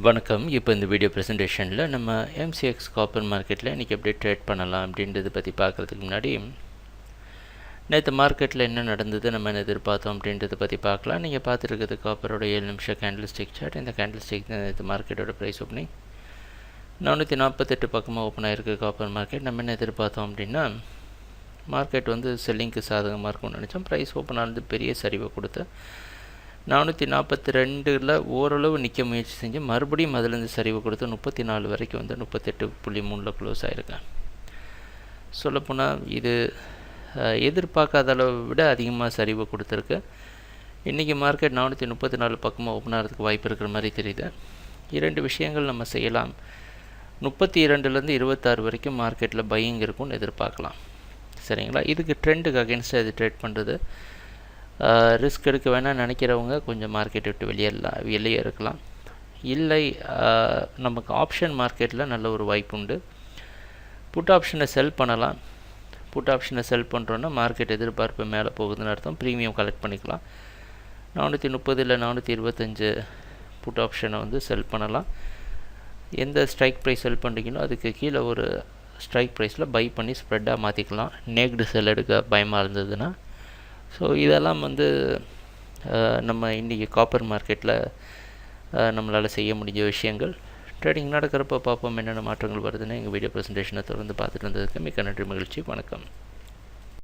வணக்கம். இப்போ இந்த வீடியோ ப்ரெசன்டேஷனில் நம்ம எம்சிஎக்ஸ் காப்பர் மார்க்கெட்டில் இன்றைக்கி எப்படி ட்ரேட் பண்ணலாம் அப்படின்றத பற்றி பார்க்குறதுக்கு முன்னாடி நேற்று மார்க்கெட்டில் என்ன நடந்தது, நம்ம என்ன எதிர்பார்த்தோம் அப்படின்றத பற்றி பார்க்கலாம். நீங்கள் பார்த்துருக்கிறது காப்பரோட 7 நிமிஷம் கேண்டில் ஸ்டிக் சார்ட். இந்த கேண்டில் ஸ்டிக் தான் நேற்று மார்க்கெட்டோட ப்ரைஸ் ஓப்பனிங் 448 பக்கமாக ஓப்பன் ஆகிருக்கு காப்பர் மார்க்கெட். நம்ம என்ன எதிர்பார்த்தோம் அப்படின்னா மார்க்கெட் வந்து செல்லிங்க்கு சாதகமாக இருக்கும்னு நினச்சோம். ப்ரைஸ் ஓப்பன் ஆனது பெரிய சரிவை கொடுத்து 442 ஓரளவு நிற்க முயற்சி செஞ்சு மறுபடியும் அதிலேருந்து சரிவு கொடுத்து 34 வரைக்கும் வந்து 38.3 க்ளோஸ் ஆகிருக்கேன். சொல்லப்போனால் இது எதிர்பார்க்காத அளவை விட அதிகமாக சரிவு கொடுத்துருக்கு. இன்றைக்கி மார்க்கெட் 434 பக்கமாக ஓப்பன் ஆகிறதுக்கு வாய்ப்பு இருக்கிற மாதிரி தெரியுது. 2 விஷயங்கள் நம்ம செய்யலாம். 32லேருந்து 26 வரைக்கும் மார்க்கெட்டில் பையிங் இருக்கும்னு எதிர்பார்க்கலாம். சரிங்களா? இதுக்கு ட்ரெண்டுக்கு அகேன்ஸ்டாக இது ட்ரேட் பண்ணுறது. ரிஸ்க் எடுக்க வேணாம் நினைக்கிறவங்க கொஞ்சம் மார்க்கெட்டை விட்டு வெளியே இருக்கலாம். இல்லை, நமக்கு ஆப்ஷன் மார்க்கெட்டில் நல்ல ஒரு வாய்ப்பு உண்டு. புட் ஆப்ஷனை செல் பண்ணலாம். புட் ஆப்ஷனை செல் பண்ணுறோன்னா மார்க்கெட் எதிர்பார்ப்பு மேலே போகுதுன்னு அர்த்தம். ப்ரீமியம் கலெக்ட் பண்ணிக்கலாம். 430 இல்லை 425 புட் ஆப்ஷனை வந்து செல் பண்ணலாம். எந்த ஸ்ட்ரைக் ப்ரைஸ் செல் பண்ணுறீங்களோ அதுக்கு கீழே ஒரு ஸ்ட்ரைக் ப்ரைஸில் பை பண்ணி ஸ்ப்ரெட்டாக மாற்றிக்கலாம், நேக்டு செல் எடுக்க பயமாக இருந்ததுன்னா. ஸோ இதெல்லாம் வந்து நம்ம இன்றைக்கி காப்பர் மார்க்கெட்டில் நம்மளால் செய்ய முடிஞ்ச விஷயங்கள். ட்ரேடிங் நடக்கிறப்ப பார்ப்போம் என்னென்ன மாற்றங்கள் வருதுன்னு. எங்கள் வீடியோ ப்ரெசன்டேஷனை தொடர்ந்து பார்த்துட்டு வந்ததுக்கு மிக்க நன்றி, மகிழ்ச்சி, வணக்கம்.